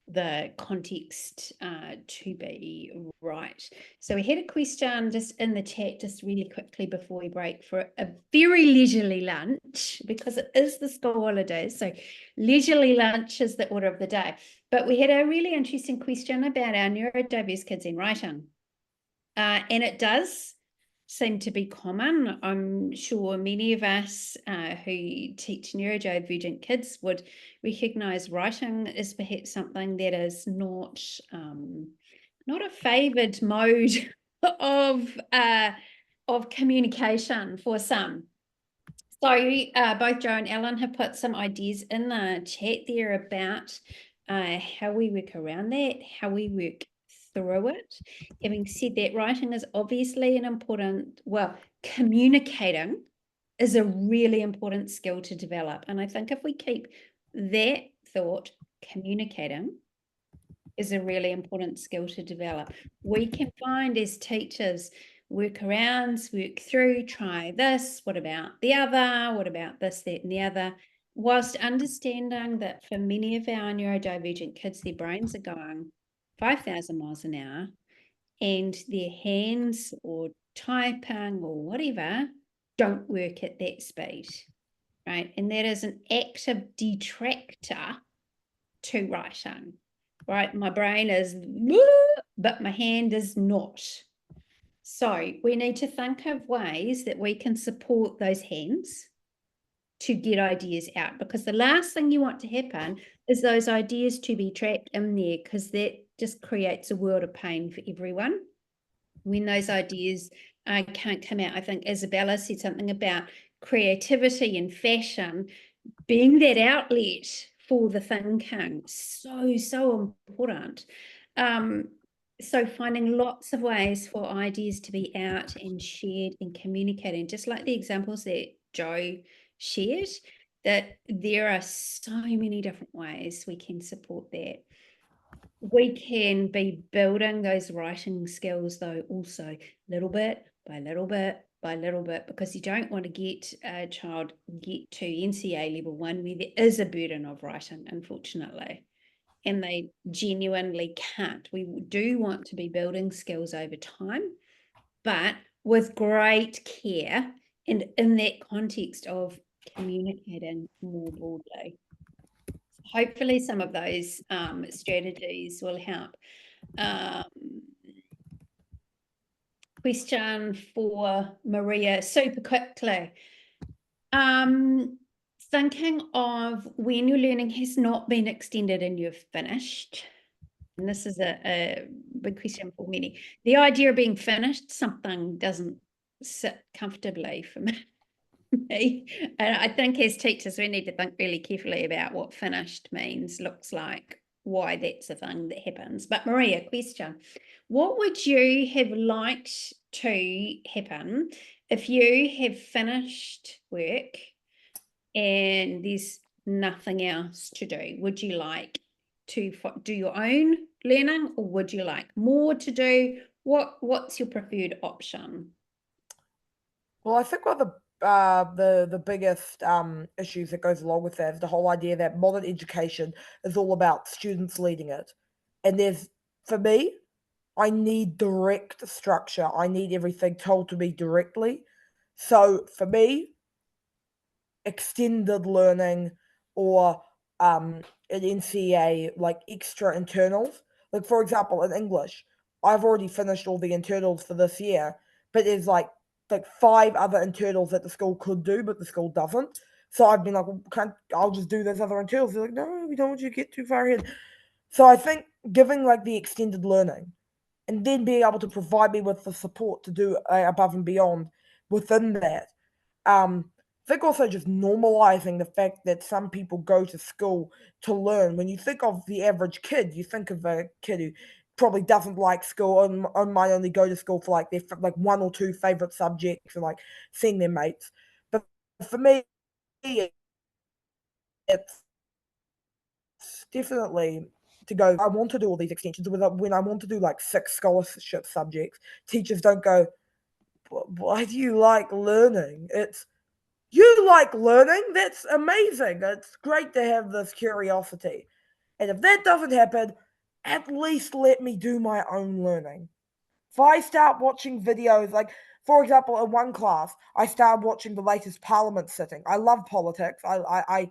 the context to be right. So we had a question just in the chat just really quickly before we break for a very leisurely lunch, because it is the school holidays, so leisurely lunch is the order of the day. But we had a really interesting question about our neurodiverse kids in writing, and it does seem to be common. I'm sure many of us who teach neurodivergent kids would recognise writing as perhaps something that is not a favoured mode of communication for some. So both Joe and Ellen have put some ideas in the chat there about how we work around that, how we work through it. Having said that, writing is obviously an important, communicating is a really important skill to develop. And I think if we keep that thought, communicating is a really important skill to develop. We can find as teachers workarounds, work through, try this, what about the other, what about this, that, and the other, whilst understanding that for many of our neurodivergent kids, their brains are going 5,000 miles an hour and their hands or typing or whatever don't work at that speed, right? And that is an active detractor to writing, right? My brain is, but my hand is not. So we need to think of ways that we can support those hands to get ideas out, because the last thing you want to happen is those ideas to be trapped in there, because that just creates a world of pain for everyone when those ideas can't come out. I think Isabella said something about creativity and fashion being that outlet for the thinking. So important. So finding lots of ways for ideas to be out and shared and communicating, just like the examples that Joe shared, that there are so many different ways we can support that. We can be building those writing skills, though, also little bit by little bit by little bit, because you don't want to get a child get to NCA level 1 where there is a burden of writing, unfortunately, and they genuinely can't. We do want to be building skills over time, but with great care and in that context of communicating more broadly. Hopefully some of those strategies will help. Question for Maria, super quickly. Thinking of when your learning has not been extended and you're finished, and this is a big question for many. The idea of being finished, something doesn't sit comfortably for me. And I think as teachers, we need to think really carefully about what finished means, looks like, why that's a thing that happens. But Maria, question. What would you have liked to happen if you have finished work and there's nothing else to do? Would you like to do your own learning, or would you like more to do? What's your preferred option? Well, I think one of the the biggest issues that goes along with that is the whole idea that modern education is all about students leading it. And for me, I need direct structure. I need everything told to me directly. So for me, extended learning or an NCA, like extra internals. Like, for example, in English, I've already finished all the internals for this year, but there's like 5 other internals that the school could do, but the school doesn't. So I've been like, well, I'll just do those other internals. They're like, no, we don't want you to get too far ahead. So I think giving like the extended learning and then being able to provide me with the support to do above and beyond within that. I think also just normalizing the fact that some people go to school to learn. When you think of the average kid, you think of a kid who probably doesn't like school and might only go to school for like their like 1 or 2 favorite subjects and like seeing their mates. But for me, it's definitely to go, I want to do all these extensions. When I want to do like 6 scholarship subjects, teachers don't go, why do you like learning? It's, you like learning? That's amazing. It's great to have this curiosity. And if that doesn't happen, at least let me do my own learning. If I start watching videos, like, for example, in one class, I started watching the latest Parliament sitting. I love politics. I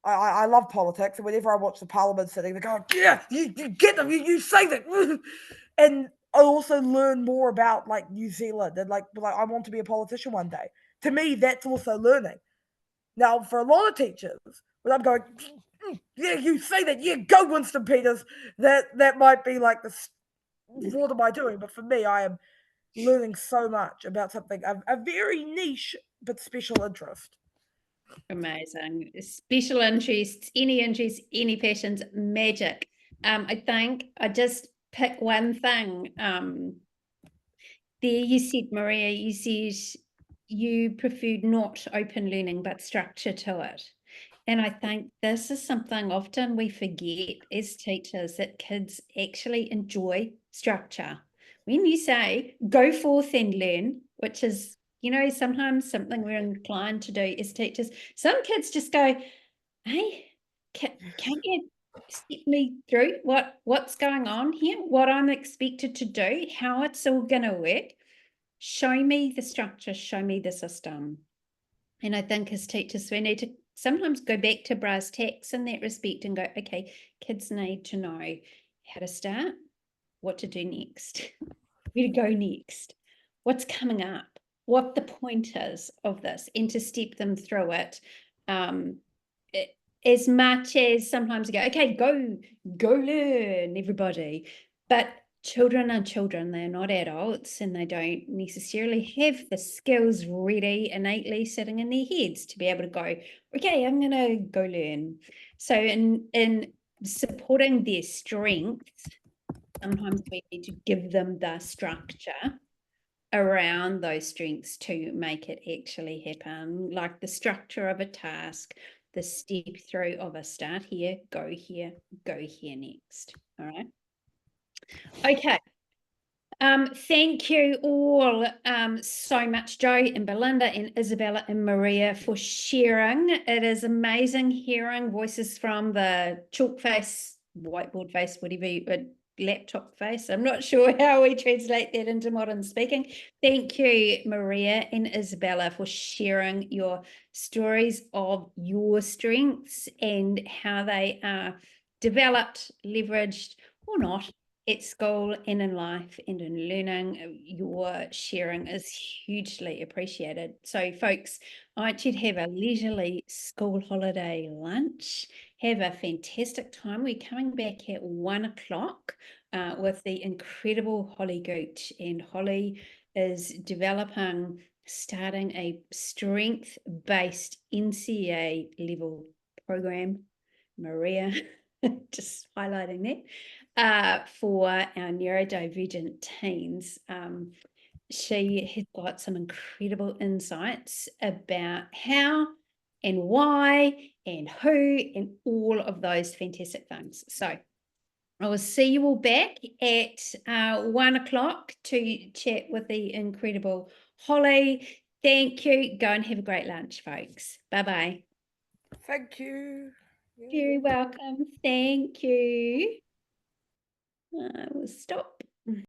love politics, and whenever I watch the Parliament sitting, they go, yeah, you get them, you say that. And I also learn more about like New Zealand and like I want to be a politician one day. To me, that's also learning. Now, for a lot of teachers, when I'm going, yeah, you say that, yeah, go Winston Peters, that might be like what am I doing? But for me, I am learning so much about something, a very niche but special interest. Amazing. Special interests, any passions, magic. I think I just pick one thing. There you said, Maria, you said you preferred not open learning, but structure to it. And I think this is something often we forget as teachers, that kids actually enjoy structure. When you say, go forth and learn, which is, you know, sometimes something we're inclined to do as teachers, some kids just go, hey, can't you step me through what's going on here, what I'm expected to do, how it's all going to work? Show me the structure, show me the system. And I think as teachers, we need to sometimes go back to brass tacks in that respect and go, okay, kids need to know how to start, what to do next, where to go next, what's coming up, what the point is of this, and to step them through it. As much as sometimes go, okay, go learn, everybody. But children are children, they're not adults, and they don't necessarily have the skills ready innately sitting in their heads to be able to go, okay, I'm going to go learn. So in supporting their strengths, sometimes we need to give them the structure around those strengths to make it actually happen, like the structure of a task, the step through of a start here, go here next. All right. Okay. Thank you all so much, Joe and Belinda and Isabella and Maria, for sharing. It is amazing hearing voices from the chalk face, whiteboard face, whatever laptop face. I'm not sure how we translate that into modern speaking. Thank you, Maria and Isabella, for sharing your stories of your strengths and how they are developed, leveraged, or not at school and in life and in learning. Your sharing is hugely appreciated. So folks, I want you to have a leisurely school holiday lunch. Have a fantastic time. We're coming back at 1 o'clock with the incredible Holly Gooch, and Holly is starting a strength-based NCA level program. Maria, just highlighting that, for our neurodivergent teens. She has got some incredible insights about how and why and who and all of those fantastic things. So I will see you all back at 1 o'clock to chat with the incredible Holly, thank you. Go and have a great lunch, folks. Bye-bye. Thank you. Very welcome. Thank you. I will stop.